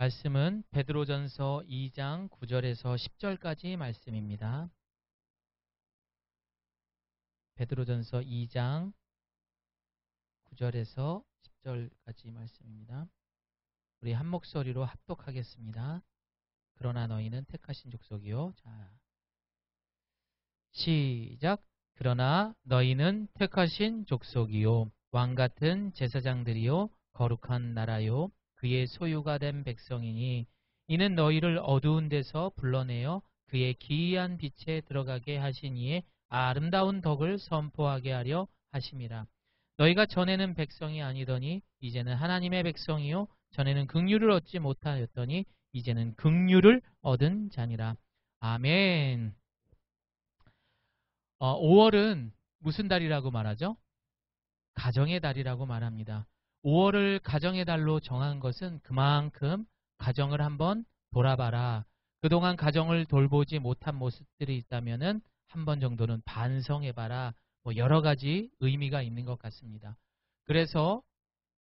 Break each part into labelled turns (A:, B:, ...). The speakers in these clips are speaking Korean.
A: 말씀은 베드로전서 2장 9절에서 10절까지 말씀입니다. 베드로전서 2장 9절에서 10절까지 말씀입니다. 우리 한 목소리로 합독하겠습니다. 그러나 너희는 택하신 족속이요. 자, 시작. 그러나 너희는 택하신 족속이요, 왕같은 제사장들이요, 거룩한 나라요, 그의 소유가 된 백성이니 이는 너희를 어두운 데서 불러내어 그의 기이한 빛에 들어가게 하신 이의 아름다운 덕을 선포하게 하려 하심이라. 너희가 전에는 백성이 아니더니 이제는 하나님의 백성이요, 전에는 긍휼을 얻지 못하였더니 이제는 긍휼을 얻은 자니라. 아멘. 5월은 무슨 달이라고 말하죠? 가정의 달이라고 말합니다. 5월을 가정의 달로 정한 것은 그만큼 가정을 한번 돌아봐라, 그동안 가정을 돌보지 못한 모습들이 있다면 한 번 정도는 반성해봐라, 여러 가지 의미가 있는 것 같습니다. 그래서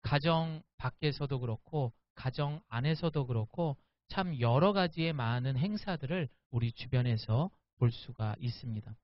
A: 가정 밖에서도 그렇고 가정 안에서도 그렇고 참 여러 가지의 많은 행사들을 우리 주변에서 볼 수가 있습니다.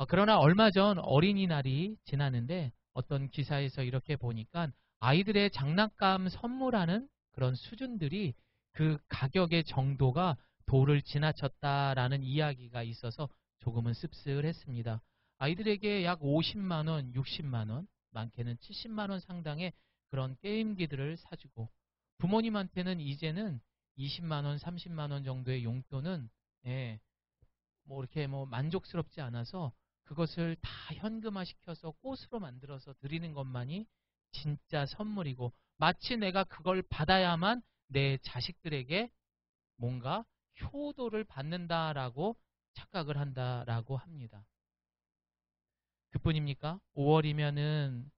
A: 그러나 얼마 전 어린이날이 지났는데 어떤 기사에서 이렇게 보니까 아이들의 장난감 선물하는 그런 수준들이 그 가격의 정도가 도를 지나쳤다라는 이야기가 있어서 조금은 씁쓸했습니다. 아이들에게 약 50만 원, 60만 원, 많게는 70만 원 상당의 그런 게임기들을 사주고 부모님한테는 이제는 20만 원, 30만 원 정도의 용돈은 이렇게 만족스럽지 않아서 그것을 다 현금화시켜서 꽃으로 만들어서 드리는 것만이 진짜 선물이고, 마치 내가 그걸 받아야만 내 자식들에게 뭔가 효도를 받는다라고 착각을 한다라고 합니다. 그뿐입니까? 5월이면은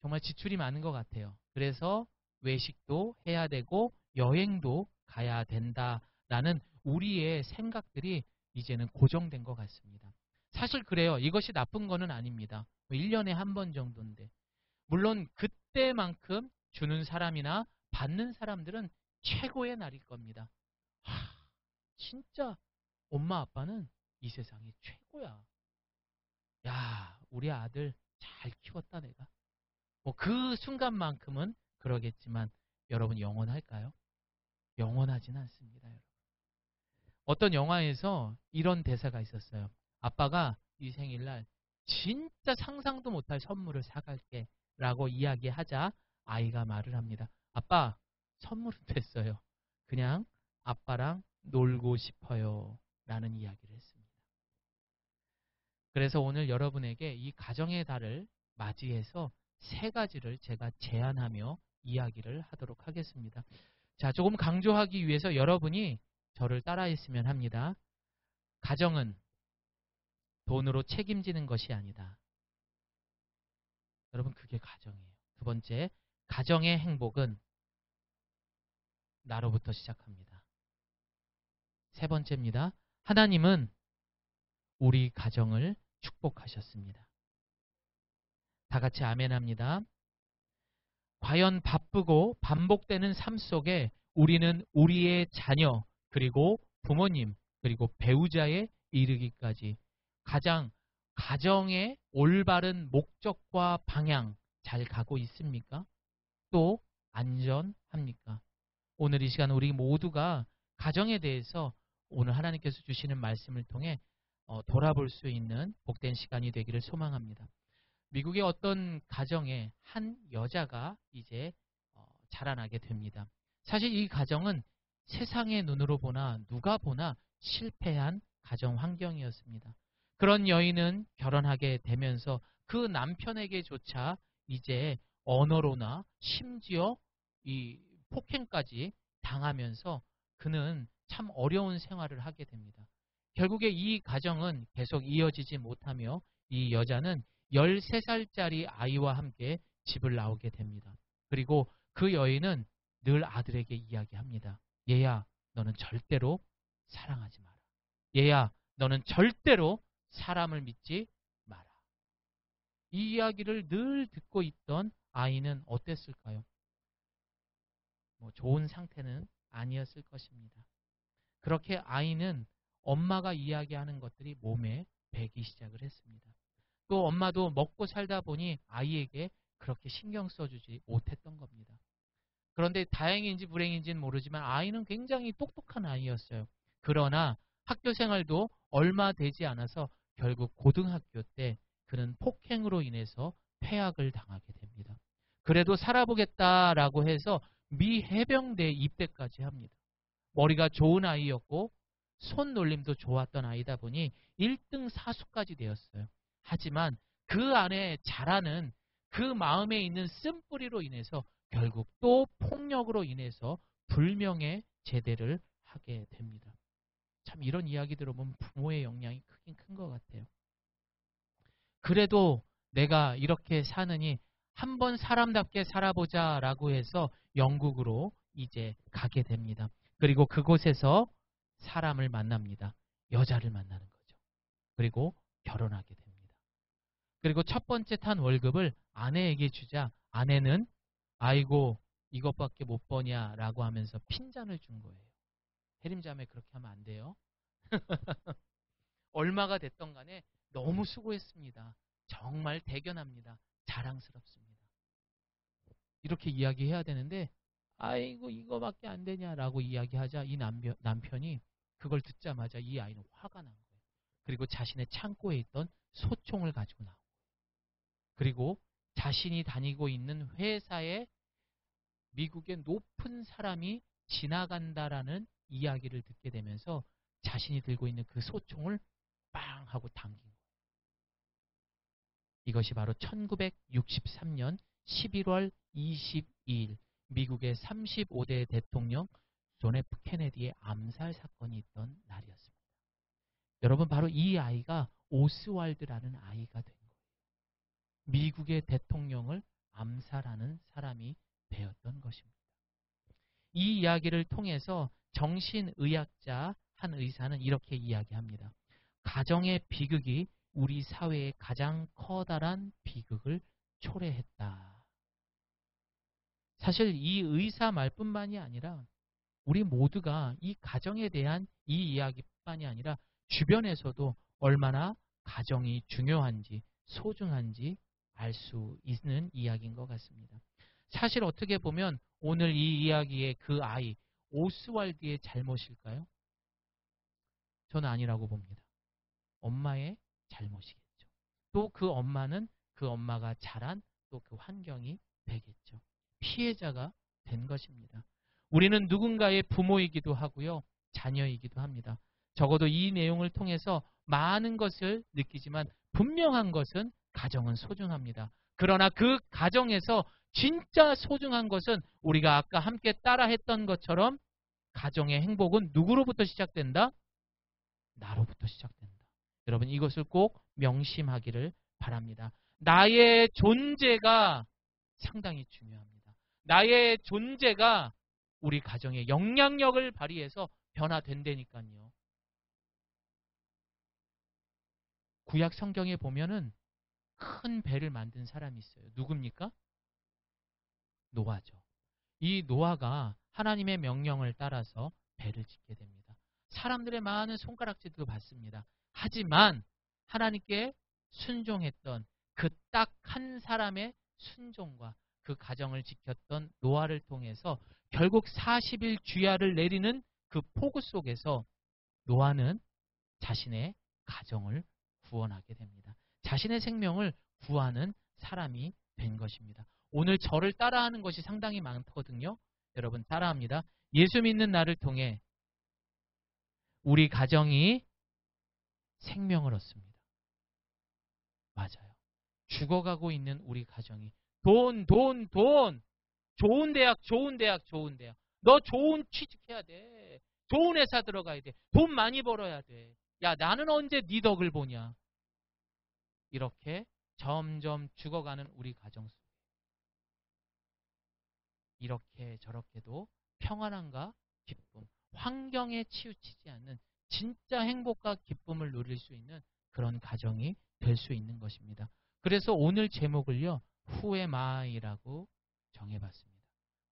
A: 정말 지출이 많은 것 같아요. 그래서 외식도 해야 되고 여행도 가야 된다라는 우리의 생각들이 이제는 고정된 것 같습니다. 사실 그래요. 이것이 나쁜 거는 아닙니다. 1년에 한 번 정도인데. 물론 그때만큼 주는 사람이나 받는 사람들은 최고의 날일 겁니다. 진짜 엄마 아빠는 이 세상에 최고야. 야, 우리 아들 잘 키웠다 내가. 그 순간만큼은 그러겠지만 여러분, 영원할까요? 영원하진 않습니다. 여러분. 어떤 영화에서 이런 대사가 있었어요. 아빠가 이 생일날 진짜 상상도 못할 선물을 사갈게 라고 이야기하자 아이가 말을 합니다. 아빠, 선물은 됐어요. 그냥 아빠랑 놀고 싶어요 라는 이야기를 했습니다. 그래서 오늘 여러분에게 이 가정의 달을 맞이해서 세 가지를 제가 제안하며 이야기를 하도록 하겠습니다. 자, 조금 강조하기 위해서 여러분이 저를 따라했으면 합니다. 가정은 돈으로 책임지는 것이 아니다. 여러분, 그게 가정이에요. 두 번째, 가정의 행복은 나로부터 시작합니다. 세 번째입니다. 하나님은 우리 가정을 축복하셨습니다. 다 같이 아멘합니다. 과연 바쁘고 반복되는 삶 속에 우리는 우리의 자녀, 그리고 부모님, 그리고 배우자에 이르기까지 가정의 올바른 목적과 방향 잘 가고 있습니까? 또 안전합니까? 오늘 이 시간 우리 모두가 가정에 대해서 오늘 하나님께서 주시는 말씀을 통해 돌아볼 수 있는 복된 시간이 되기를 소망합니다. 미국의 어떤 가정에 한 여자가 이제 자라나게 됩니다. 사실 이 가정은 세상의 눈으로 보나 누가 보나 실패한 가정 환경이었습니다. 그런 여인은 결혼하게 되면서 그 남편에게조차 이제 언어로나 심지어 이 폭행까지 당하면서 그는 참 어려운 생활을 하게 됩니다. 결국에 이 가정은 계속 이어지지 못하며 이 여자는 13살짜리 아이와 함께 집을 나오게 됩니다. 그리고 그 여인은 늘 아들에게 이야기합니다. 얘야, 너는 절대로 사랑하지 마라. 얘야, 너는 절대로 사람을 믿지 마라. 이 이야기를 늘 듣고 있던 아이는 어땠을까요? 좋은 상태는 아니었을 것입니다. 그렇게 아이는 엄마가 이야기하는 것들이 몸에 배기 시작을 했습니다. 또 엄마도 먹고 살다 보니 아이에게 그렇게 신경 써주지 못했던 겁니다. 그런데 다행인지 불행인지는 모르지만 아이는 굉장히 똑똑한 아이였어요. 그러나 학교 생활도 얼마 되지 않아서 결국 고등학교 때 그는 폭행으로 인해서 퇴학을 당하게 됩니다. 그래도 살아보겠다라고 해서 미 해병대 입대까지 합니다. 머리가 좋은 아이였고 손놀림도 좋았던 아이다 보니 1등 사수까지 되었어요. 하지만 그 안에 자라는 그 마음에 있는 쓴뿌리로 인해서 결국 또 폭력으로 인해서 불명예 제대를 하게 됩니다. 참 이런 이야기 들어보면 부모의 영향이 크긴 큰 것 같아요. 그래도 내가 이렇게 사느니 한번 사람답게 살아보자 라고 해서 영국으로 이제 가게 됩니다. 그리고 그곳에서 사람을 만납니다. 여자를 만나는 거죠. 그리고 결혼하게 됩니다. 그리고 첫 번째 탄 월급을 아내에게 주자 아내는 아이고 이것밖에 못 버냐 라고 하면서 핀잔을 준 거예요. 해림자매 그렇게 하면 안 돼요. 얼마가 됐던 간에 너무 수고했습니다. 정말 대견합니다. 자랑스럽습니다. 이렇게 이야기해야 되는데 아이고 이거밖에 안 되냐라고 이야기하자 이 남편이 그걸 듣자마자 이 아이는 화가 난 거예요. 그리고 자신의 창고에 있던 소총을 가지고 나온 거예요. 그리고 자신이 다니고 있는 회사에 미국의 높은 사람이 지나간다라는 이야기를 듣게 되면서 자신이 들고 있는 그 소총을 빵 하고 당긴 거예요. 이것이 바로 1963년 11월 22일 미국의 35대 대통령 존 F 케네디의 암살 사건이 있던 날이었습니다. 여러분 바로 이 아이가 오스왈드라는 아이가 된 거예요. 미국의 대통령을 암살하는 사람이 되었던 것입니다. 이 이야기를 통해서 정신의학자 한 의사는 이렇게 이야기합니다. 가정의 비극이 우리 사회의 가장 커다란 비극을 초래했다. 사실 이 의사 말뿐만이 아니라 우리 모두가 이 가정에 대한 이 이야기뿐만이 아니라 주변에서도 얼마나 가정이 중요한지 소중한지 알 수 있는 이야기인 것 같습니다. 사실 어떻게 보면 오늘 이 이야기의 그 아이 오스왈드의 잘못일까요? 저는 아니라고 봅니다. 엄마의 잘못이겠죠. 또 그 엄마는 그 엄마가 자란 또 그 환경이 되겠죠. 피해자가 된 것입니다. 우리는 누군가의 부모이기도 하고요. 자녀이기도 합니다. 적어도 이 내용을 통해서 많은 것을 느끼지만 분명한 것은 가정은 소중합니다. 그러나 그 가정에서 진짜 소중한 것은 우리가 아까 함께 따라 했던 것처럼 가정의 행복은 누구로부터 시작된다? 나로부터 시작된다. 여러분 이것을 꼭 명심하기를 바랍니다. 나의 존재가 상당히 중요합니다. 나의 존재가 우리 가정에 영향력을 발휘해서 변화된다니까요. 구약 성경에 보면은 큰 배를 만든 사람이 있어요. 누굽니까? 노아죠. 이 노아가 하나님의 명령을 따라서 배를 짓게 됩니다. 사람들의 많은 손가락질도 받습니다. 하지만 하나님께 순종했던 그 딱 한 사람의 순종과 그 가정을 지켰던 노아를 통해서 결국 40일 주야를 내리는 그 폭우 속에서 노아는 자신의 가정을 구원하게 됩니다. 자신의 생명을 구하는 사람이 된 것입니다. 오늘 저를 따라하는 것이 상당히 많거든요. 여러분 따라합니다. 예수 믿는 나를 통해 우리 가정이 생명을 얻습니다. 맞아요. 죽어가고 있는 우리 가정이 돈. 좋은 대학. 너 좋은 취직해야 돼. 좋은 회사 들어가야 돼. 돈 많이 벌어야 돼. 야 나는 언제 네 덕을 보냐. 이렇게 점점 죽어가는 우리 가정 속에 이렇게 저렇게도 평안함과 기쁨, 환경에 치우치지 않는 진짜 행복과 기쁨을 누릴 수 있는 그런 가정이 될 수 있는 것입니다. 그래서 오늘 제목을요. Who am I라고 정해봤습니다.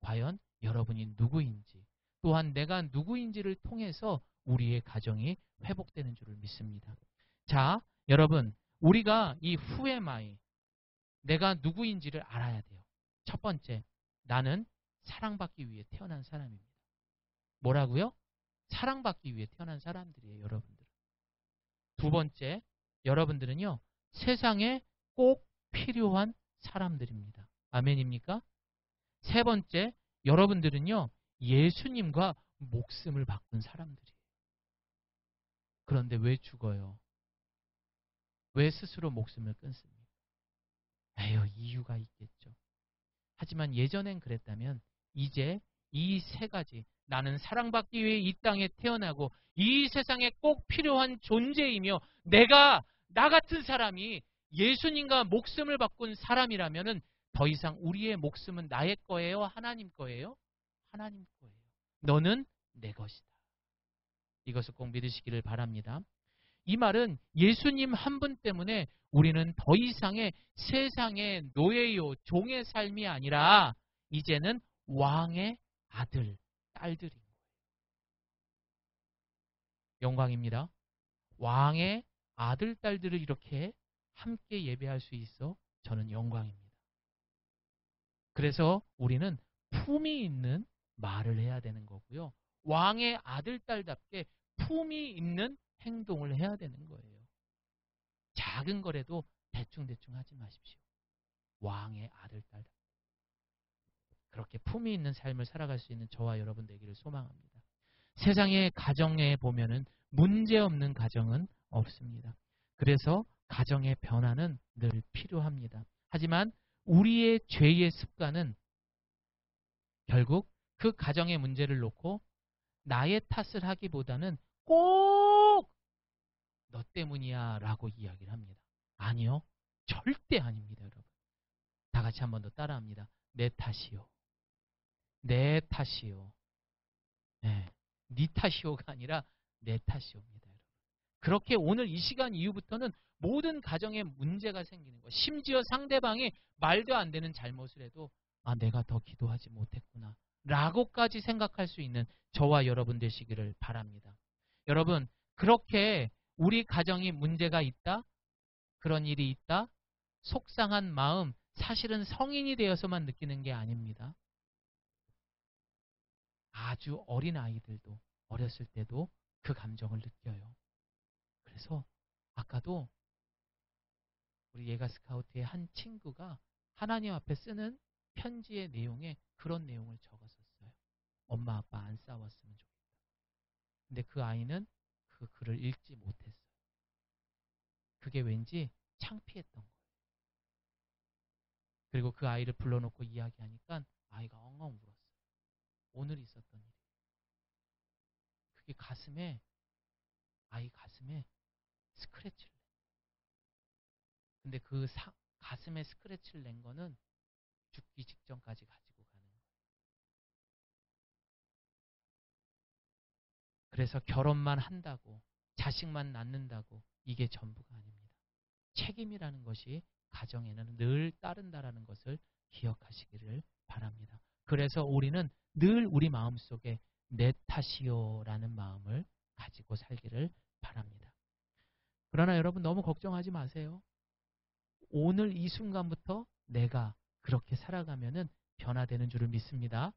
A: 과연 여러분이 누구인지, 또한 내가 누구인지를 통해서 우리의 가정이 회복되는 줄을 믿습니다. 자, 여러분, 우리가 이 후에마이, 내가 누구인지를 알아야 돼요. 첫 번째, 나는 사랑받기 위해 태어난 사람입니다. 뭐라고요? 사랑받기 위해 태어난 사람들이에요, 여러분들. 두 번째, 여러분들은요, 세상에 꼭 필요한 사람들입니다. 아멘입니까? 세 번째, 여러분들은요, 예수님과 목숨을 바꾼 사람들이에요. 그런데 왜 죽어요? 왜 스스로 목숨을 끊습니까? 에휴, 이유가 있겠죠. 하지만 예전엔 그랬다면 이제 이 세 가지, 나는 사랑받기 위해 이 땅에 태어나고 이 세상에 꼭 필요한 존재이며 내가 나 같은 사람이 예수님과 목숨을 바꾼 사람이라면 더 이상 우리의 목숨은 나의 거예요? 하나님 거예요? 하나님 거예요. 너는 내 것이다. 이것을 꼭 믿으시기를 바랍니다. 이 말은 예수님 한 분 때문에 우리는 더 이상의 세상의 노예요, 종의 삶이 아니라 이제는 왕의 아들, 딸들인 거예요. 영광입니다. 왕의 아들, 딸들을 이렇게 함께 예배할 수 있어 저는 영광입니다. 그래서 우리는 품이 있는 말을 해야 되는 거고요. 왕의 아들, 딸답게 품이 있는 행동을 해야 되는 거예요. 작은 거라도 대충대충 하지 마십시오. 왕의 아들, 딸. 그렇게 품이 있는 삶을 살아갈 수 있는 저와 여러분 되기를 소망합니다. 세상의 가정에 보면은 문제없는 가정은 없습니다. 그래서 가정의 변화는 늘 필요합니다. 하지만 우리의 죄의 습관은 결국 그 가정의 문제를 놓고 나의 탓을 하기보다는 꼭 너 때문이야 라고 이야기를 합니다. 아니요. 절대 아닙니다, 여러분. 다 같이 한 번 더 따라합니다. 내 탓이요. 내 탓이요. 네 탓이요가 아니라 내 탓이옵니다, 여러분. 그렇게 오늘 이 시간 이후부터는 모든 가정에 문제가 생기는 것, 심지어 상대방이 말도 안 되는 잘못을 해도 내가 더 기도하지 못했구나 라고까지 생각할 수 있는 저와 여러분 되시기를 바랍니다. 여러분, 그렇게 우리 가정이 문제가 있다? 그런 일이 있다? 속상한 마음, 사실은 성인이 되어서만 느끼는 게 아닙니다. 아주 어린 아이들도 어렸을 때도 그 감정을 느껴요. 그래서 아까도 우리 예가 스카우트의 한 친구가 하나님 앞에 쓰는 편지의 내용에 그런 내용을 적었었어요. 엄마 아빠 안 싸웠으면 좋겠다. 근데 그 아이는 그 글을 읽지 못했어요. 그게 왠지 창피했던 거예요. 그리고 그 아이를 불러놓고 이야기하니까 아이가 엉엉 울었어요. 오늘 있었던 일이. 그게 아이 가슴에 스크래치를 낸 거예요. 근데 그 가슴에 스크래치를 낸 거는 죽기 직전까지 가지고 가는 거예요. 그래서 결혼만 한다고, 자식만 낳는다고 이게 전부가 아닙니다. 책임이라는 것이 가정에는 늘 따른다라는 것을 기억하시기를 바랍니다. 그래서 우리는 늘 우리 마음속에 내 탓이요라는 마음을 가지고 살기를 바랍니다. 그러나 여러분 너무 걱정하지 마세요. 오늘 이 순간부터 내가 그렇게 살아가면은 변화되는 줄을 믿습니다.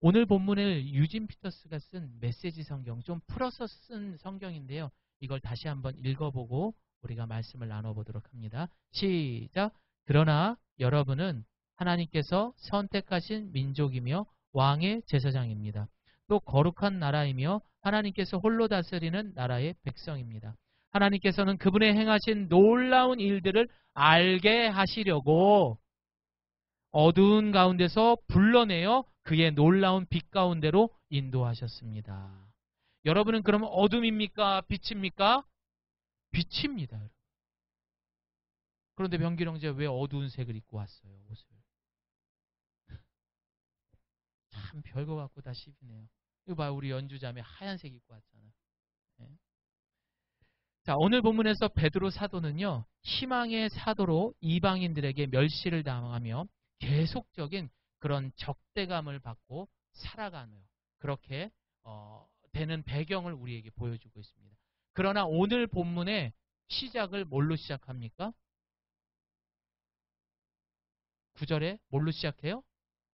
A: 오늘 본문을 유진 피터스가 쓴 메시지 성경, 좀 풀어서 쓴 성경인데요. 이걸 다시 한번 읽어보고 우리가 말씀을 나눠보도록 합니다. 시작! 그러나 여러분은 하나님께서 선택하신 민족이며 왕의 제사장입니다. 또 거룩한 나라이며 하나님께서 홀로 다스리는 나라의 백성입니다. 하나님께서는 그분의 행하신 놀라운 일들을 알게 하시려고 어두운 가운데서 불러내어 그의 놀라운 빛 가운데로 인도하셨습니다. 여러분은 그러면 어둠입니까? 빛입니까? 빛입니다. 여러분. 그런데 병길 형제 왜 어두운 색을 입고 왔어요? 옷을. 참 별거 같고 다 씹이네요. 이거 봐요. 우리 연주자매 하얀색 입고 왔잖아. 네. 자, 오늘 본문에서 베드로 사도는요, 희망의 사도로 이방인들에게 멸시를 당하며 계속적인 그런 적대감을 받고 살아가네요. 그렇게 되는 배경을 우리에게 보여주고 있습니다. 그러나 오늘 본문의 시작을 뭘로 시작합니까? 9절에 뭘로 시작해요?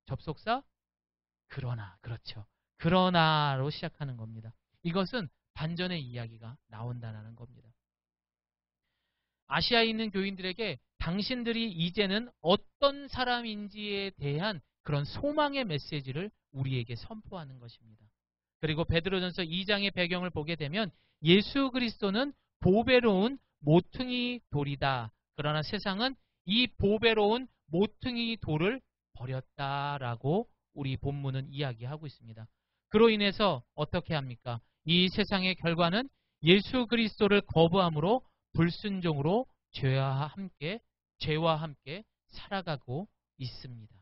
A: 접속사? 그러나, 그렇죠. 그러나로 시작하는 겁니다. 이것은 반전의 이야기가 나온다는 겁니다. 아시아에 있는 교인들에게 당신들이 이제는 어떤 사람인지에 대한 그런 소망의 메시지를 우리에게 선포하는 것입니다. 그리고 베드로전서 2장의 배경을 보게 되면 예수 그리스도는 보배로운 모퉁이 돌이다. 그러나 세상은 이 보배로운 모퉁이 돌을 버렸다라고 우리 본문은 이야기하고 있습니다. 그로 인해서 어떻게 합니까? 이 세상의 결과는 예수 그리스도를 거부함으로 불순종으로 죄와 함께 살아가고 있습니다.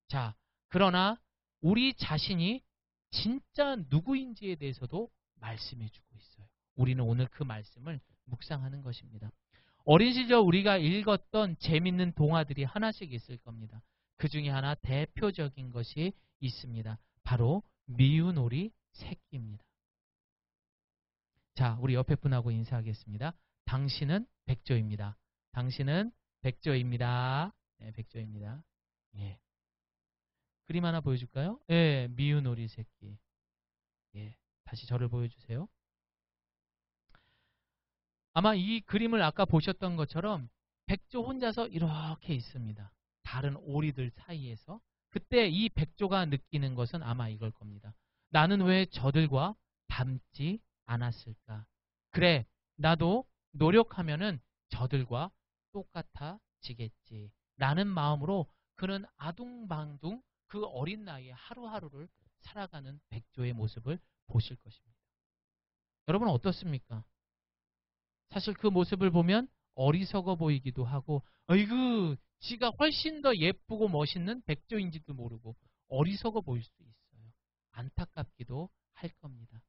A: 자, 그러나 우리 자신이 진짜 누구인지에 대해서도 말씀해 주고 있어요. 우리는 오늘 그 말씀을 묵상하는 것입니다. 어린 시절 우리가 읽었던 재밌는 동화들이 하나씩 있을 겁니다. 그 중에 하나 대표적인 것이 있습니다. 바로 미운 오리 새끼입니다. 자, 우리 옆에 분하고 인사하겠습니다. 당신은 백조입니다. 당신은 백조입니다. 네, 백조입니다. 예. 그림 하나 보여줄까요? 예, 미운 오리 새끼. 예, 다시 저를 보여주세요. 아마 이 그림을 아까 보셨던 것처럼 백조 혼자서 이렇게 있습니다. 다른 오리들 사이에서. 그때 이 백조가 느끼는 것은 아마 이걸 겁니다. 나는 왜 저들과 닮지 않았을까? 그래, 나도 노력하면은 저들과 똑같아지겠지. 라는 마음으로 그는 아둥방둥 그 어린 나이에 하루하루를 살아가는 백조의 모습을 보실 것입니다. 여러분 어떻습니까? 사실 그 모습을 보면 어리석어 보이기도 하고, 어이구, 지가 훨씬 더 예쁘고 멋있는 백조인지도 모르고 어리석어 보일 수 있어요. 안타깝기도 할 겁니다.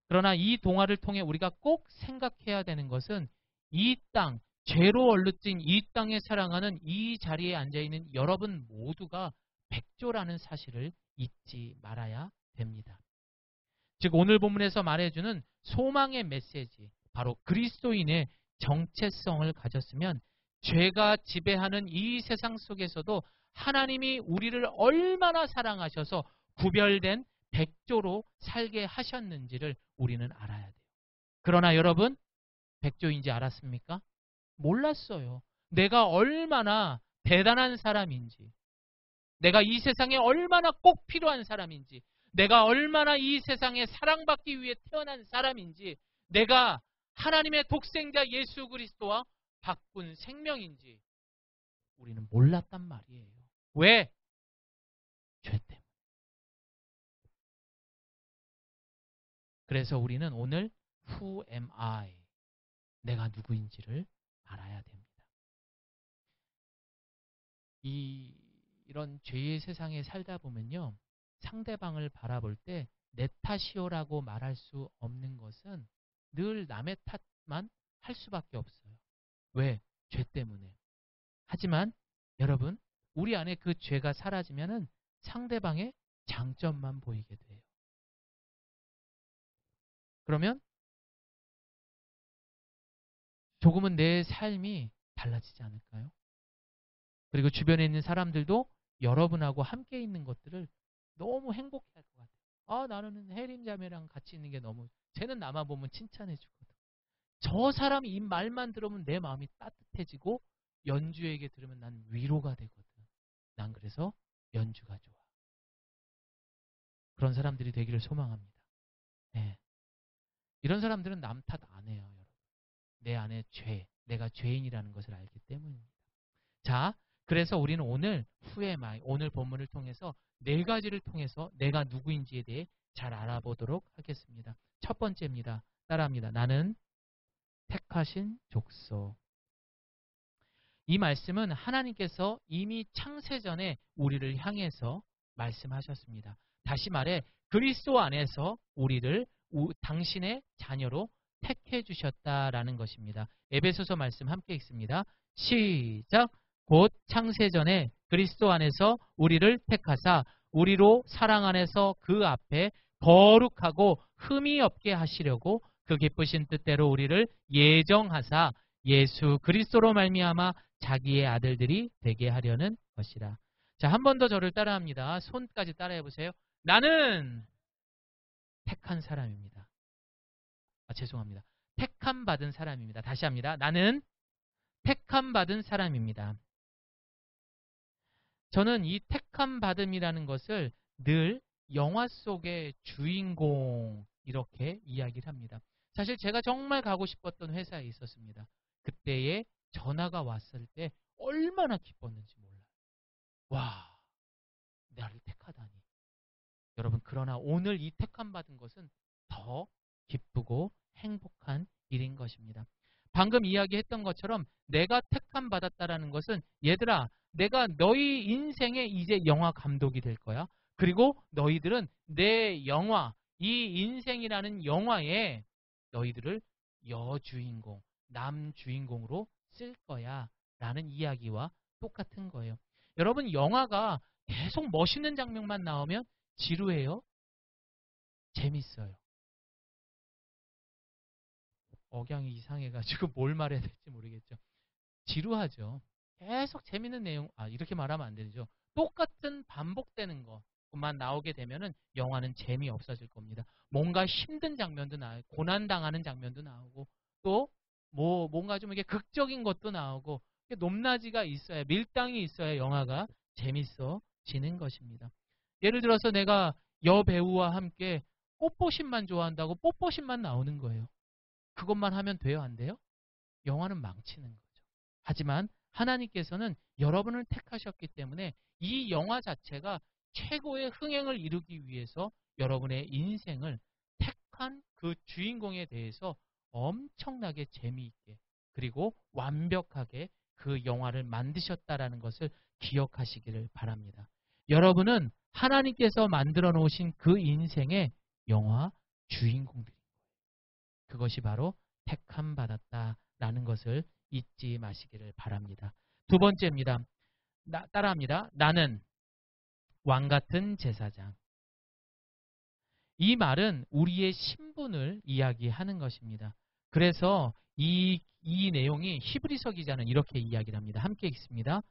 A: 그러나 이 동화를 통해 우리가 꼭 생각해야 되는 것은 이 땅, 죄로 얼룩진 이 땅에 사랑하는 이 자리에 앉아있는 여러분 모두가 백조라는 사실을 잊지 말아야 됩니다. 즉 오늘 본문에서 말해주는 소망의 메시지, 바로 그리스도인의 정체성을 가졌으면 죄가 지배하는 이 세상 속에서도 하나님이 우리를 얼마나 사랑하셔서 구별된 백조로 살게 하셨는지를 우리는 알아야 돼요. 그러나 여러분, 백조인지 알았습니까? 몰랐어요. 내가 얼마나 대단한 사람인지, 내가 이 세상에 얼마나 꼭 필요한 사람인지, 내가 얼마나 이 세상에 사랑받기 위해 태어난 사람인지, 내가 하나님의 독생자 예수 그리스도와 바꾼 생명인지 우리는 몰랐단 말이에요. 왜? 죄 때문에. 그래서 우리는 오늘 Who am I? 내가 누구인지를 알아야 됩니다. 이런 죄의 세상에 살다 보면요, 상대방을 바라볼 때 내 탓이요라고 말할 수 없는 것은 늘 남의 탓만 할 수밖에 없어요. 왜? 죄 때문에. 하지만 여러분, 우리 안에 그 죄가 사라지면은 상대방의 장점만 보이게 돼요. 그러면 조금은 내 삶이 달라지지 않을까요? 그리고 주변에 있는 사람들도 여러분하고 함께 있는 것들을 너무 행복해할 것 같아요. 아, 나는 혜림 자매랑 같이 있는 게 너무, 쟤는 나만 보면 칭찬해 주거든. 저 사람 이 말만 들으면 내 마음이 따뜻해지고 연주에게 들으면 난 위로가 되거든. 난 그래서 연주가 좋아. 그런 사람들이 되기를 소망합니다. 네. 이런 사람들은 남 탓 안 해요, 여러분. 내 안에 죄, 내가 죄인이라는 것을 알기 때문입니다. 자, 그래서 우리는 오늘 오늘 본문을 통해서 네 가지를 통해서 내가 누구인지에 대해 잘 알아보도록 하겠습니다. 첫 번째입니다. 따라합니다. 나는 택하신 족속. 이 말씀은 하나님께서 이미 창세전에 우리를 향해서 말씀하셨습니다. 다시 말해 그리스도 안에서 우리를 당신의 자녀로 택해 주셨다라는 것입니다. 에베소서 말씀 함께 읽습니다. 시작. 곧 창세전에 그리스도 안에서 우리를 택하사 우리로 사랑 안에서 그 앞에 거룩하고 흠이 없게 하시려고 그 기쁘신 뜻대로 우리를 예정하사 예수 그리스도로 말미암아 자기의 아들들이 되게 하려는 것이라. 자, 한 번 더 저를 따라합니다. 손까지 따라해 보세요. 나는 택한 사람입니다. 죄송합니다. 택함 받은 사람입니다. 다시 합니다. 나는 택함 받은 사람입니다. 저는 이 택함 받음이라는 것을 늘 영화 속의 주인공 이렇게 이야기를 합니다. 사실 제가 정말 가고 싶었던 회사에 있었습니다. 그때에 전화가 왔을 때 얼마나 기뻤는지 몰라요. 와, 나를 택하다니. 여러분, 그러나 오늘 이 택함 받은 것은 더 기쁘고 행복한 일인 것입니다. 방금 이야기했던 것처럼 내가 택함 받았다라는 것은 얘들아, 내가 너희 인생의 이제 영화 감독이 될 거야. 그리고 너희들은 내 영화, 이 인생이라는 영화에 너희들을 여주인공, 남주인공으로 쓸 거야 라는 이야기와 똑같은 거예요. 여러분, 영화가 계속 멋있는 장면만 나오면 지루해요? 재밌어요. 억양이 이상해가지고 뭘 말해야 될지 모르겠죠. 지루하죠. 계속 재밌는 내용, 이렇게 말하면 안 되죠. 똑같은 반복되는 것만 나오게 되면은 영화는 재미없어질 겁니다. 뭔가 힘든 장면도 나오고, 고난당하는 장면도 나오고, 또 뭔가 좀 이게 극적인 것도 나오고, 높낮이가 있어야, 밀당이 있어야 영화가 재밌어지는 것입니다. 예를 들어서 내가 여배우와 함께 뽀뽀신만 좋아한다고 뽀뽀신만 나오는 거예요. 그것만 하면 돼요? 안 돼요? 영화는 망치는 거죠. 하지만 하나님께서는 여러분을 택하셨기 때문에 이 영화 자체가 최고의 흥행을 이루기 위해서 여러분의 인생을 택한 그 주인공에 대해서 엄청나게 재미있게 그리고 완벽하게 그 영화를 만드셨다라는 것을 기억하시기를 바랍니다. 여러분은 하나님께서 만들어 놓으신 그 인생의 영화 주인공들입니다. 그것이 바로 택함 받았다라는 것을 잊지 마시기를 바랍니다. 두 번째입니다. 따라합니다. 나는 왕 같은 제사장. 이 말은 우리의 신분을 이야기하는 것입니다. 그래서 이 내용이 히브리서 기자는 이렇게 이야기를 합니다. 함께 읽습니다.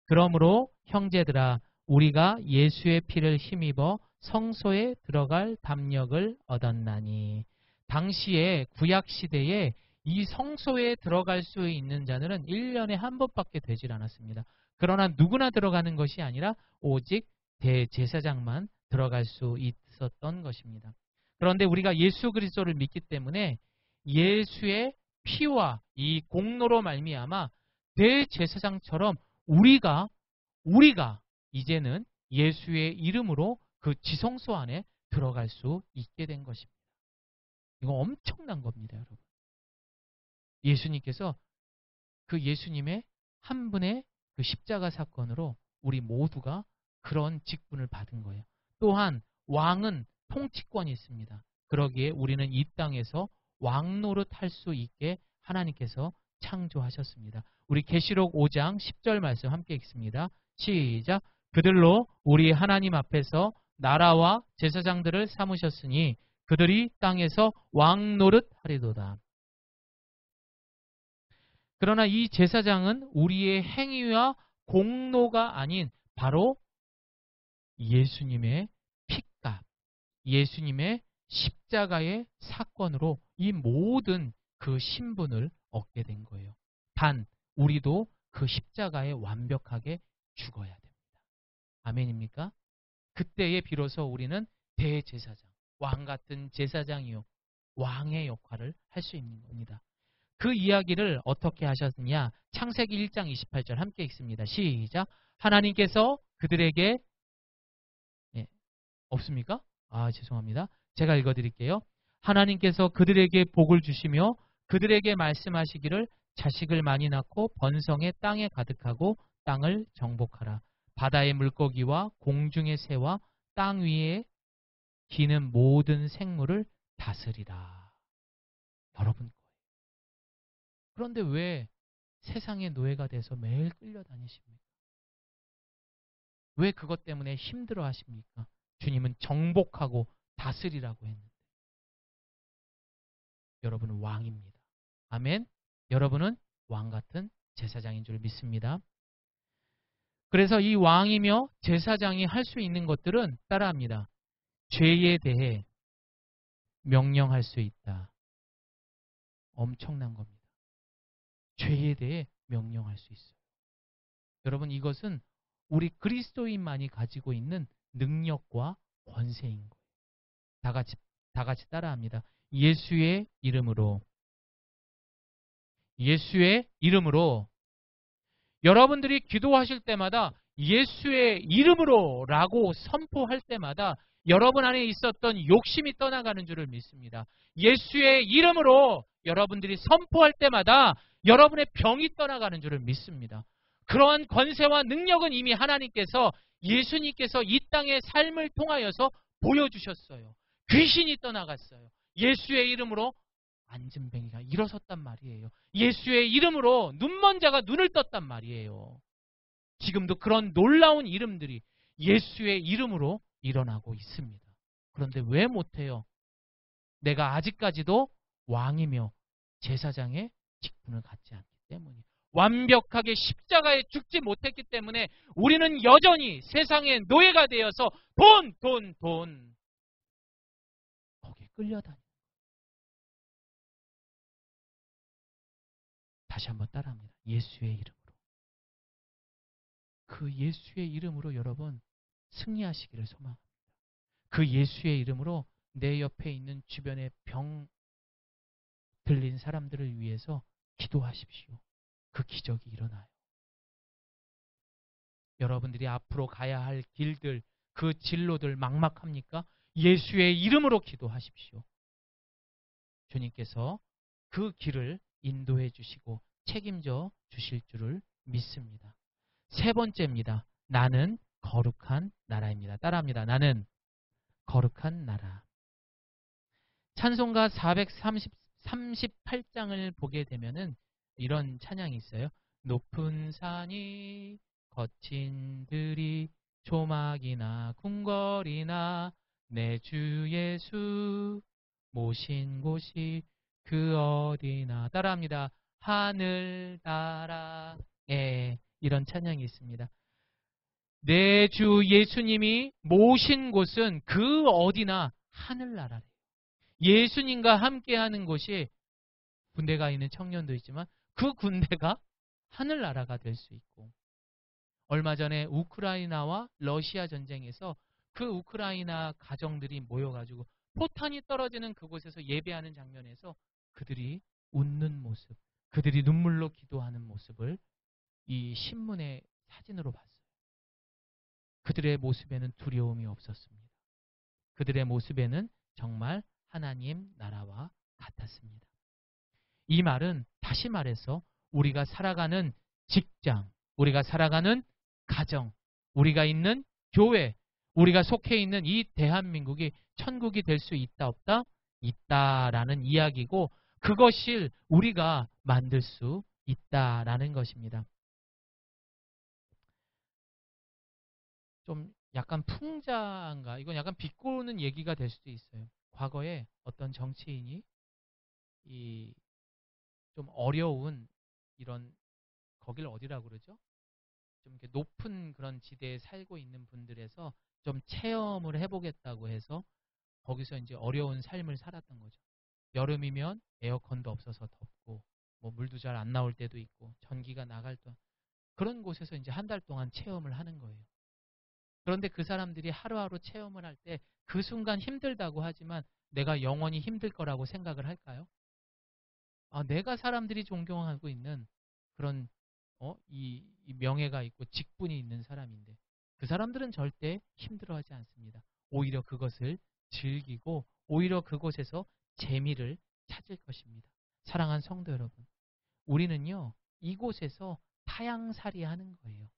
A: 그러므로 형제들아 우리가 예수의 피를 힘입어 성소에 들어갈 담력을 얻었나니. 당시에 구약 시대에 이 성소에 들어갈 수 있는 자들은 1년에 한 번밖에 되질 않았습니다. 그러나 누구나 들어가는 것이 아니라 오직 대제사장만 들어갈 수 있었던 것입니다. 그런데 우리가 예수 그리스도를 믿기 때문에 예수의 피와 이 공로로 말미암아 대제사장처럼 우리가 이제는 예수의 이름으로 그 지성소 안에 들어갈 수 있게 된 것입니다. 이거 엄청난 겁니다, 여러분. 예수님께서 그 예수님의 한 분의 그 십자가 사건으로 우리 모두가 그런 직분을 받은 거예요. 또한 왕은 통치권이 있습니다. 그러기에 우리는 이 땅에서 왕 노릇할 수 있게 하나님께서 창조하셨습니다. 우리 계시록 5장 10절 말씀 함께 읽습니다. 시작. 그들로 우리 하나님 앞에서 나라와 제사장들을 삼으셨으니 그들이 땅에서 왕 노릇 하리도다. 그러나 이 제사장은 우리의 행위와 공로가 아닌 바로 예수님의 피값, 예수님의 십자가의 사건으로 이 모든 그 신분을 얻게 된 거예요. 단, 우리도 그 십자가에 완벽하게 죽어야 됩니다. 아멘입니까? 그때에 비로소 우리는 대제사장, 왕 같은 제사장이요. 왕의 역할을 할 수 있는 겁니다. 그 이야기를 어떻게 하셨느냐? 창세기 1장 28절 함께 읽습니다. 시작. 하나님께서 그들에게 없습니까? 죄송합니다. 제가 읽어드릴게요. 하나님께서 그들에게 복을 주시며 그들에게 말씀하시기를 자식을 많이 낳고 번성에 땅에 가득하고 땅을 정복하라. 바다의 물고기와 공중의 새와 땅 위에 기는 모든 생물을 다스리라. 여러분 거예요. 그런데 왜 세상의 노예가 돼서 매일 끌려다니십니까? 왜 그것 때문에 힘들어 하십니까? 주님은 정복하고 다스리라고 했는데. 여러분은 왕입니다. 아멘. 여러분은 왕 같은 제사장인 줄 믿습니다. 그래서 이 왕이며 제사장이 할 수 있는 것들은 따라합니다. 죄에 대해 명령할 수 있다. 엄청난 겁니다. 죄에 대해 명령할 수 있어요. 여러분, 이것은 우리 그리스도인만이 가지고 있는 능력과 권세인 거예요. 다 같이 따라합니다. 예수의 이름으로. 예수의 이름으로. 여러분들이 기도하실 때마다 예수의 이름으로 라고 선포할 때마다 여러분 안에 있었던 욕심이 떠나가는 줄을 믿습니다. 예수의 이름으로 여러분들이 선포할 때마다 여러분의 병이 떠나가는 줄을 믿습니다. 그러한 권세와 능력은 이미 하나님께서, 예수님께서 이 땅의 삶을 통하여서 보여주셨어요. 귀신이 떠나갔어요. 예수의 이름으로 안진뱅이가 일어섰단 말이에요. 예수의 이름으로 눈먼 자가 눈을 떴단 말이에요. 지금도 그런 놀라운 이름들이 예수의 이름으로 일어나고 있습니다. 그런데 왜 못해요? 내가 아직까지도 왕이며 제사장의 직분을 갖지 않기 때문이에요. 완벽하게 십자가에 죽지 못했기 때문에 우리는 여전히 세상의 노예가 되어서 돈 거기에 끌려다녀요. 다시 한번 따라합니다. 예수의 이름으로. 그 예수의 이름으로 여러분 승리하시기를 소망합니다. 그 예수의 이름으로 내 옆에 있는 주변의 병 들린 사람들을 위해서 기도하십시오. 그 기적이 일어나요. 여러분들이 앞으로 가야 할 길들, 그 진로들 막막합니까? 예수의 이름으로 기도하십시오. 주님께서 그 길을 인도해 주시고 책임져 주실 줄을 믿습니다. 세 번째입니다. 나는 거룩한 나라입니다. 따라합니다. 나는 거룩한 나라. 찬송가 438장을 보게 되면은 이런 찬양이 있어요. 높은 산이 거친 들이 조막이나 궁궐이나 내 주 예수 모신 곳이 그 어디나. 따라합니다. 하늘 나라에. 이런 찬양이 있습니다. 내 주 예수님이 모신 곳은 그 어디나 하늘나라래요. 예수님과 함께하는 곳이 군대가 있는 청년도 있지만 그 군대가 하늘나라가 될 수 있고, 얼마 전에 우크라이나와 러시아 전쟁에서 그 우크라이나 가정들이 모여가지고 포탄이 떨어지는 그곳에서 예배하는 장면에서 그들이 웃는 모습, 그들이 눈물로 기도하는 모습을 이 신문의 사진으로 봤어요. 그들의 모습에는 두려움이 없었습니다. 그들의 모습에는 정말 하나님 나라와 같았습니다. 이 말은 다시 말해서 우리가 살아가는 직장, 우리가 살아가는 가정, 우리가 있는 교회, 우리가 속해 있는 이 대한민국이 천국이 될 수 있다 없다? 있다라는 이야기고, 그것을 우리가 만들 수 있다라는 것입니다. 좀 약간 풍자인가? 이건 약간 비꼬는 얘기가 될 수도 있어요. 과거에 어떤 정치인이 이 좀 어려운 이런, 거길 어디라고 그러죠? 좀 이렇게 높은 그런 지대에 살고 있는 분들에서 좀 체험을 해보겠다고 해서 거기서 이제 어려운 삶을 살았던 거죠. 여름이면 에어컨도 없어서 덥고, 뭐 물도 잘 안 나올 때도 있고, 전기가 나갈 때, 그런 곳에서 이제 한 달 동안 체험을 하는 거예요. 그런데 그 사람들이 하루하루 체험을 할 때 그 순간 힘들다고 하지만 내가 영원히 힘들 거라고 생각을 할까요? 내가 사람들이 존경하고 있는 그런 이 명예가 있고 직분이 있는 사람인데 그 사람들은 절대 힘들어하지 않습니다. 오히려 그것을 즐기고 오히려 그곳에서 재미를 찾을 것입니다. 사랑하는 성도 여러분, 우리는요 이곳에서 타향살이 하는 거예요.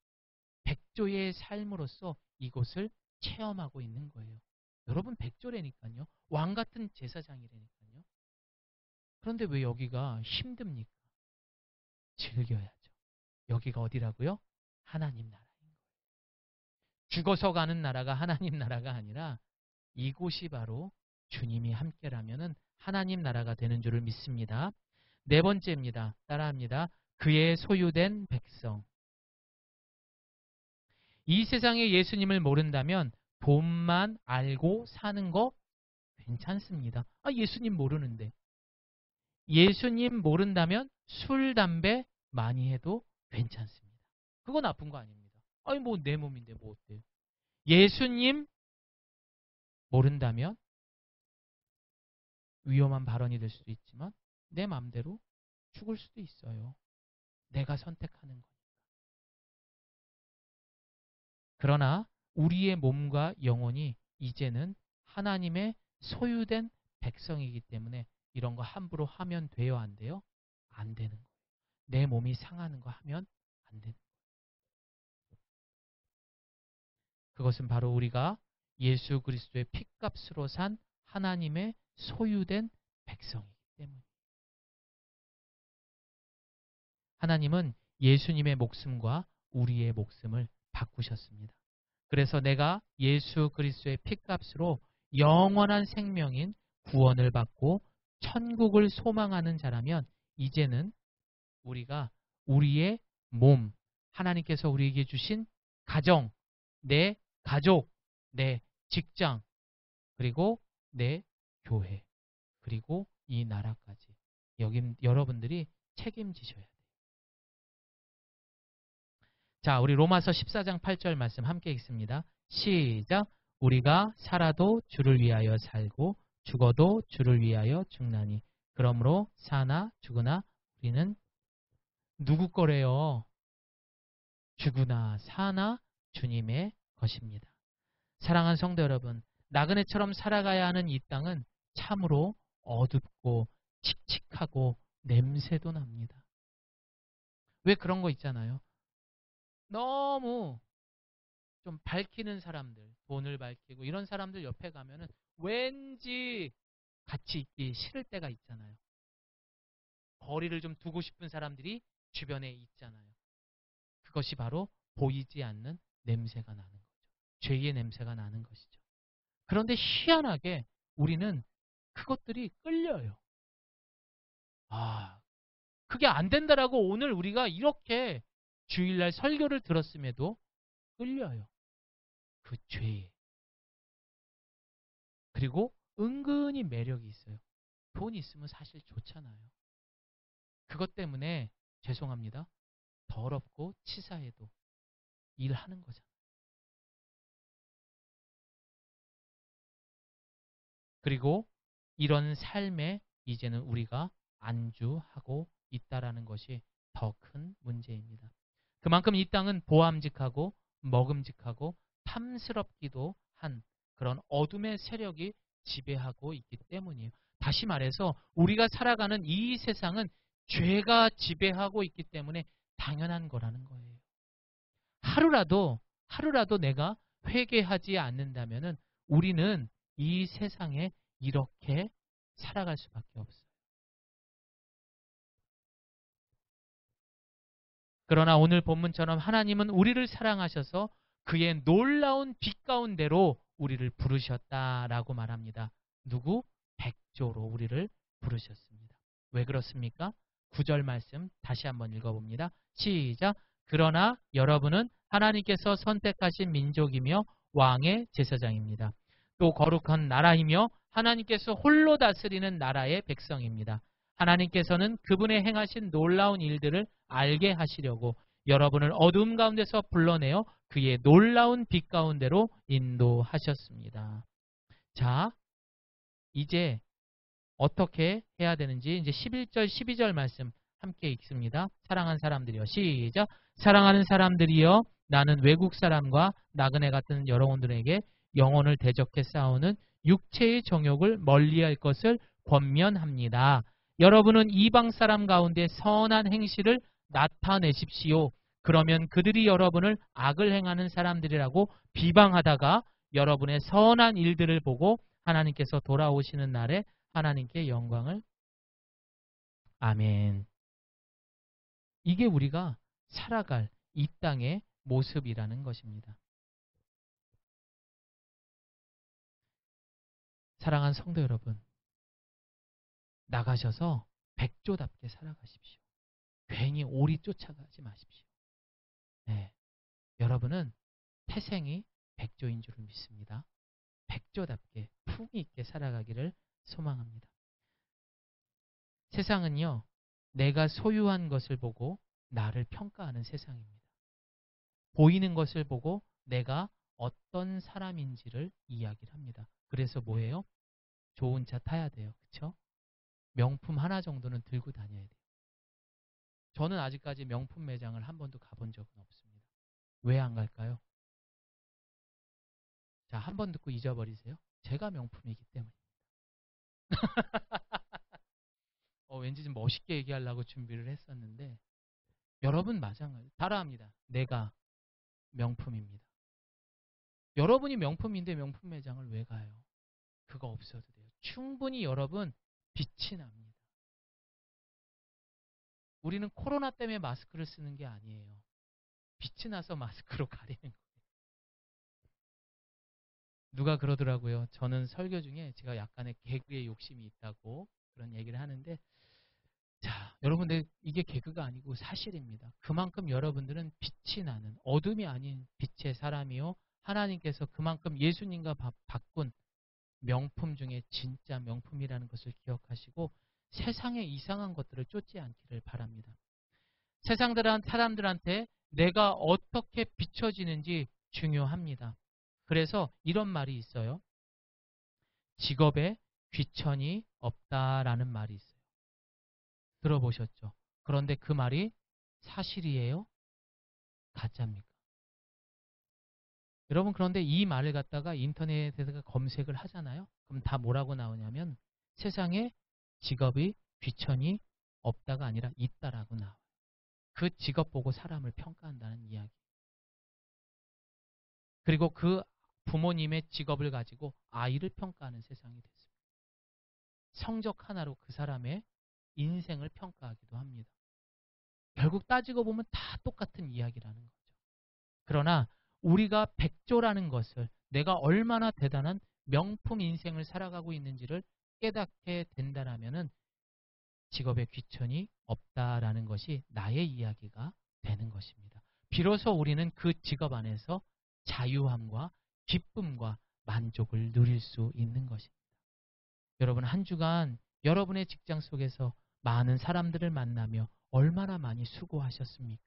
A: 백조의 삶으로서 이곳을 체험하고 있는 거예요. 여러분 백조라니까요. 왕 같은 제사장이라니까요. 그런데 왜 여기가 힘듭니까? 즐겨야죠. 여기가 어디라고요? 하나님 나라인 거예요. 죽어서 가는 나라가 하나님 나라가 아니라 이곳이 바로 주님이 함께라면은 하나님 나라가 되는 줄을 믿습니다. 네 번째입니다. 따라합니다. 그의 소유된 백성. 이 세상에 예수님을 모른다면 돈만 알고 사는 거 괜찮습니다. 예수님 모르는데. 예수님 모른다면 술, 담배 많이 해도 괜찮습니다. 그거 나쁜 거 아닙니다. 뭐 내 몸인데 뭐 어때요? 예수님 모른다면 위험한 발언이 될 수도 있지만 내 마음대로 죽을 수도 있어요. 내가 선택하는 거니까. 그러나 우리의 몸과 영혼이 이제는 하나님의 소유된 백성이기 때문에 이런 거 함부로 하면 돼요, 안 돼요? 안 되는 거예요. 내 몸이 상하는 거 하면 안 되는 거예요. 그것은 바로 우리가 예수 그리스도의 핏값으로 산 하나님의 소유된 백성이기 때문이에요. 하나님은 예수님의 목숨과 우리의 목숨을 바꾸셨습니다. 그래서 내가 예수 그리스도의 핏값으로 영원한 생명인 구원을 받고 천국을 소망하는 자라면 이제는 우리가 우리의 몸, 하나님께서 우리에게 주신 가정, 내 가족, 내 직장, 그리고 내 교회, 그리고 이 나라까지 여러분들이 책임지셔야 돼요. 자, 우리 로마서 14장 8절 말씀 함께 읽습니다. 시작. 우리가 살아도 주를 위하여 살고 죽어도 주를 위하여 죽나니 그러므로 사나 죽으나 우리는 누구 거래요? 죽으나 사나 주님의 것입니다. 사랑하는 성도 여러분, 나그네처럼 살아가야 하는 이 땅은 참으로 어둡고 칙칙하고 냄새도 납니다. 왜 그런 거 있잖아요. 너무 좀 밝히는 사람들, 돈을 밝히고 이런 사람들 옆에 가면은 왠지 같이 있기 싫을 때가 있잖아요. 거리를 좀 두고 싶은 사람들이 주변에 있잖아요. 그것이 바로 보이지 않는 냄새가 나는 거죠. 죄의 냄새가 나는 것이죠. 그런데 희한하게 우리는 그것들이 끌려요. 그게 안 된다라고 오늘 우리가 이렇게 주일날 설교를 들었음에도 끌려요. 그 죄에. 그리고 은근히 매력이 있어요. 돈 있으면 사실 좋잖아요. 그것 때문에 죄송합니다. 더럽고 치사해도 일하는 거잖아요. 그리고 이런 삶에 이제는 우리가 안주하고 있다라는 것이 더 큰 문제입니다. 그만큼 이 땅은 보암직하고 먹음직하고 탐스럽기도 한 그런 어둠의 세력이 지배하고 있기 때문이에요. 다시 말해서 우리가 살아가는 이 세상은 죄가 지배하고 있기 때문에 당연한 거라는 거예요. 하루라도 내가 회개하지 않는다면은 우리는 이 세상에 이렇게 살아갈 수밖에 없어요. 그러나 오늘 본문처럼 하나님은 우리를 사랑하셔서 그의 놀라운 빛 가운데로 우리를 부르셨다라고 말합니다. 누구? 백조로 우리를 부르셨습니다. 왜 그렇습니까? 9절 말씀 다시 한번 읽어봅니다. 시작. 그러나 여러분은 하나님께서 선택하신 민족이며 왕의 제사장입니다. 또 거룩한 나라이며 하나님께서 홀로 다스리는 나라의 백성입니다. 하나님께서는 그분의 행하신 놀라운 일들을 알게 하시려고 여러분을 어두움 가운데서 불러내어 그의 놀라운 빛 가운데로 인도하셨습니다. 자, 이제 어떻게 해야 되는지 이제 11절, 12절 말씀 함께 읽습니다. 사랑하는 사람들이여 시작. 사랑하는 사람들이여 나는 외국 사람과 나그네 같은 여러분들에게 영혼을 대적해 싸우는 육체의 정욕을 멀리할 것을 권면합니다. 여러분은 이방 사람 가운데 선한 행실을 나타내십시오. 그러면 그들이 여러분을 악을 행하는 사람들이라고 비방하다가 여러분의 선한 일들을 보고 하나님께서 돌아오시는 날에 하나님께 영광을 아멘. 이게 우리가 살아갈 이 땅의 모습이라는 것입니다. 사랑하는 성도 여러분, 나가셔서 백조답게 살아가십시오. 괜히 오리 쫓아가지 마십시오. 네, 여러분은 태생이 백조인 줄 믿습니다. 백조답게 품위 있게 살아가기를 소망합니다. 세상은요, 내가 소유한 것을 보고 나를 평가하는 세상입니다. 보이는 것을 보고 내가 어떤 사람인지를 이야기를 합니다. 그래서 뭐예요? 좋은 차 타야 돼요. 그렇죠? 명품 하나 정도는 들고 다녀야 돼요. 저는 아직까지 명품 매장을 한 번도 가본 적은 없습니다. 왜 안 갈까요? 자, 한 번 듣고 잊어버리세요. 제가 명품이기 때문입니다. 왠지 좀 멋있게 얘기하려고 준비를 했었는데 여러분 마찬가지. 따라합니다. 내가 명품입니다. 여러분이 명품인데 명품 매장을 왜 가요? 그거 없어도 돼요. 충분히 여러분 빛이 납니다. 우리는 코로나 때문에 마스크를 쓰는 게 아니에요. 빛이 나서 마스크로 가리는 거예요. 누가 그러더라고요. 저는 설교 중에 제가 약간의 개그에 욕심이 있다고 그런 얘기를 하는데, 자, 여러분들 이게 개그가 아니고 사실입니다. 그만큼 여러분들은 빛이 나는 어둠이 아닌 빛의 사람이요. 하나님께서 그만큼 예수님과 바꾼 명품 중에 진짜 명품이라는 것을 기억하시고 세상의 이상한 것들을 쫓지 않기를 바랍니다. 사람들한테 내가 어떻게 비춰지는지 중요합니다. 그래서 이런 말이 있어요. 직업에 귀천이 없다라는 말이 있어요. 들어보셨죠? 그런데 그 말이 사실이에요? 가짜입니까? 여러분, 그런데 이 말을 갖다가 인터넷에다가 검색을 하잖아요. 그럼 다 뭐라고 나오냐면 세상에 직업이 귀천이 없다가 아니라 있다라고 나와요. 그 직업 보고 사람을 평가한다는 이야기. 그리고 그 부모님의 직업을 가지고 아이를 평가하는 세상이 됐습니다. 성적 하나로 그 사람의 인생을 평가하기도 합니다. 결국 따지고 보면 다 똑같은 이야기라는 거죠. 그러나 우리가 백조라는 것을 내가 얼마나 대단한 명품 인생을 살아가고 있는지를 깨닫게 된다라면은 직업에 귀천이 없다라는 것이 나의 이야기가 되는 것입니다. 비로소 우리는 그 직업 안에서 자유함과 기쁨과 만족을 누릴 수 있는 것입니다. 여러분, 한 주간 여러분의 직장 속에서 많은 사람들을 만나며 얼마나 많이 수고하셨습니까?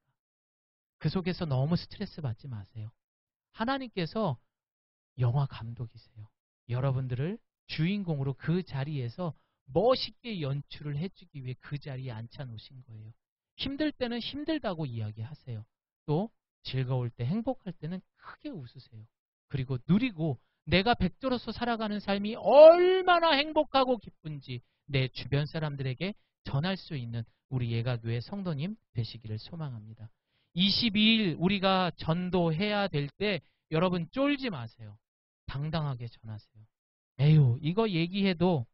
A: 그 속에서 너무 스트레스 받지 마세요. 하나님께서 영화 감독이세요. 여러분들을 주인공으로 그 자리에서 멋있게 연출을 해주기 위해 그 자리에 앉혀놓으신 거예요. 힘들 때는 힘들다고 이야기하세요. 또 즐거울 때, 행복할 때는 크게 웃으세요. 그리고 누리고 내가 백조로서 살아가는 삶이 얼마나 행복하고 기쁜지 내 주변 사람들에게 전할 수 있는 우리 예가교회 성도님 되시기를 소망합니다. 22일 우리가 전도해야 될 때 여러분 쫄지 마세요. 당당하게 전하세요. 에휴, 이거 얘기해도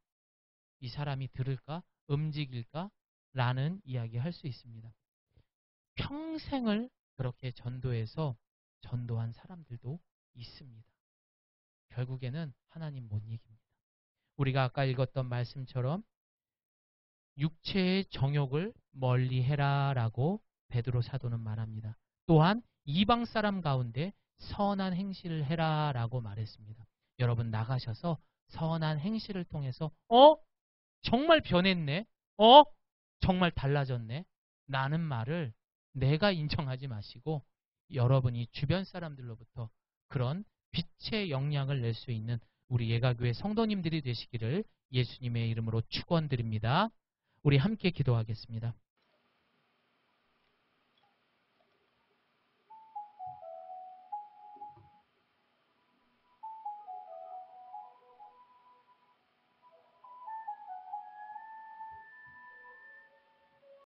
A: 이 사람이 들을까? 움직일까? 라는 이야기 할 수 있습니다. 평생을 그렇게 전도해서 전도한 사람들도 있습니다. 결국에는 하나님 못 이깁니다. 우리가 아까 읽었던 말씀처럼 육체의 정욕을 멀리해라 라고 베드로 사도는 말합니다. 또한 이방 사람 가운데 선한 행실을 해라 라고 말했습니다. 여러분 나가셔서 선한 행실을 통해서 정말 변했네? 정말 달라졌네? 라는 말을 내가 인정하지 마시고 여러분이 주변 사람들로부터 그런 빛의 영향을 낼 수 있는 우리 예가교회 성도님들이 되시기를 예수님의 이름으로 축원드립니다. 우리 함께 기도하겠습니다.